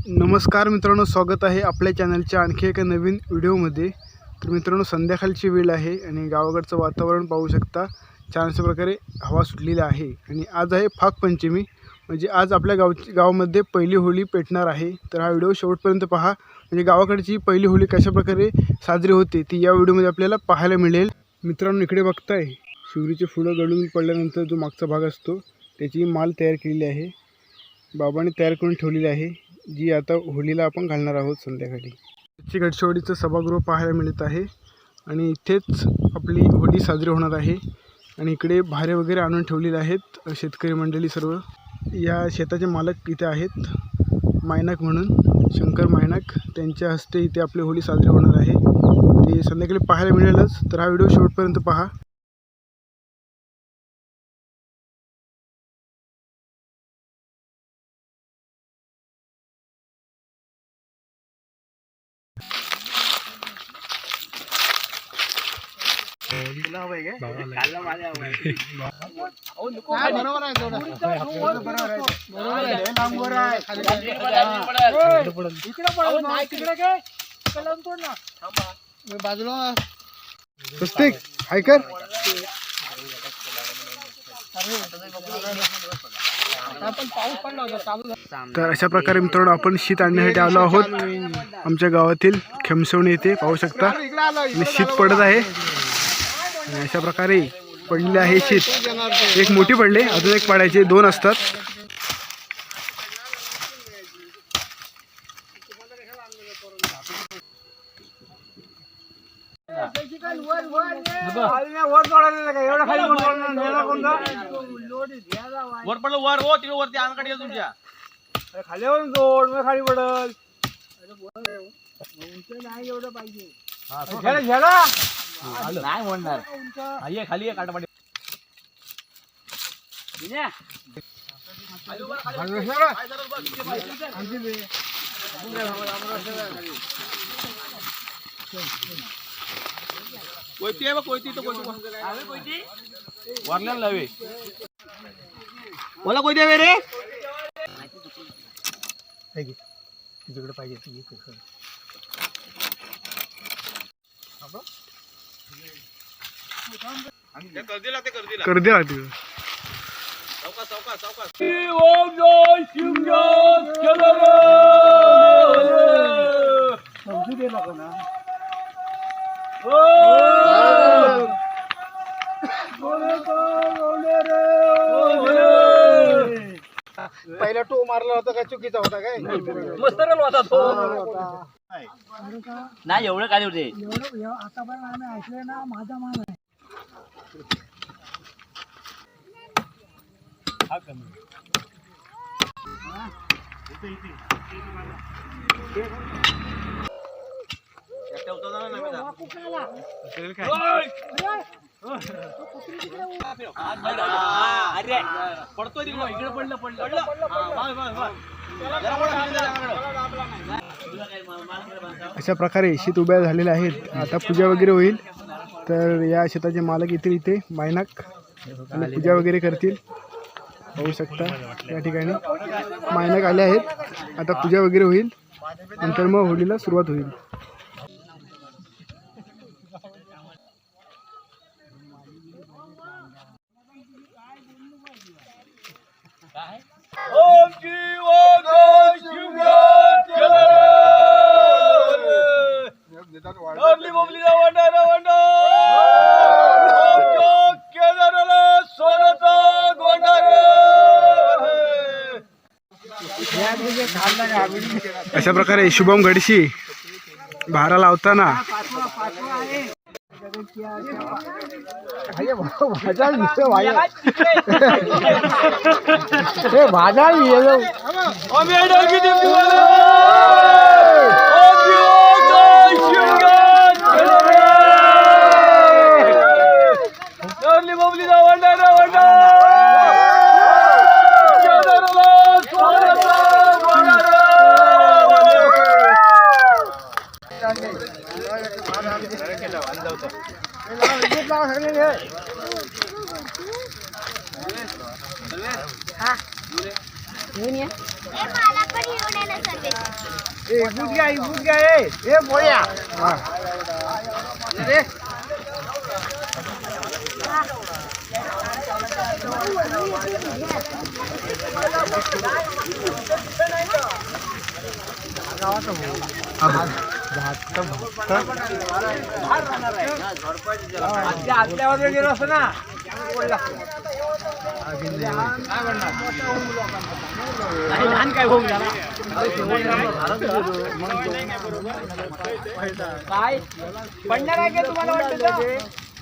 नमस्कार मित्रांनो, स्वागत आहे आपल्या चॅनलच्या आणखी एका नवीन व्हिडिओमध्ये। तर मित्रांनो, संध्याकाळची वेळ आहे आणि गावाकडचं वातावरण पाहू शकता। छानशा प्रकारे हवा सुटलेली आहे आणि आज आहे फागपंचमी, म्हणजे आज आपल्या गावामध्ये पहिली होळी पेटणार आहे। तर हा व्हिडिओ शेवटपर्यंत पहा, म्हणजे गावाकडची पहिली होळी कशा प्रकारे साजरी होते ती या व्हिडिओमध्ये आपल्याला पाहायला मिळेल। मित्रांनो, इकडे बघताय शिवरीचे फुलं गळून पडल्यानंतर जो मागचा भाग असतो त्याची माल तयार केलेली आहे, बाबांनी तयार करून ठेवलेली आहे, जी आता होळीला आपण घालणार आहोत संध्याकाळी। गडचिरोलीचं सभागृह पाहायला मिळत आहे आणि इथेच आपली होळी साजरी होणार आहे। आणि इकडे भारे वगैरे आणून ठेवलेले आहेत शेतकरी मंडळी सर्व। या शेताचे मालक इथे आहेत, मायनाक म्हणून शंकर मायनाक, त्यांच्या हस्ते इथे आपली होळी साजरी होणार आहे। ते संध्याकाळी पाहायला मिळेलच, तर हा व्हिडिओ शेवटपर्यंत पहा। तर अशा प्रकारे मित्रांनो, आपण शीत आणण्यासाठी आलो आहोत आमच्या गावातील खेमसवणी येथे। पाहू शकता शीत पडत आहे आणि अशा प्रकारे पडलेले आहे शीत। एक मोठी पडले, अजून एक पडायचे, दोन असतात। वर पडलं वर हो, तिकडे वरती अंगकाठी आहे तुमच्या खालीवरून जोड मग खाली पडल। नाही एवढं पाहिजे, नाही म्हणणार ये खाली आहे काटापाटी। कोयती आहे बघ, कोयती तो कोयती वरल्याला लावे मला कोयती आहे रे, तुझ्याकडे पाहिजे कर दे लागते। ओम जय शिवजय पहिला टो मारला होता काय चुकीचा होता काय? मस्त होता तो, नाही एवढं काय होते आता पण आम्ही ऐकले ना, माझा मान आहे। अरे पडतोय इकडे पडलं पडलं। अशा प्रकारे शीत उभ्या झालेल्या आहेत, आता पूजा वगैरे होईल। तर या शेताचे मालक येतील इथे, मायनाक, आणि पूजा वगैरे करतील। पाहू शकता या ठिकाणी मायनाक आले आहेत, आता पूजा वगैरे होईल, नंतर मग होळीला सुरुवात होईल। ओम शिव जय बोबली वंडा वंडा सोनचा गोंडारे। अशा प्रकारे शुभम घडशी भारा लावताना भाजा आतल्यावर गेलो असं ना काय होऊन झाला काय पडणार आहे का तुम्हाला वाटतं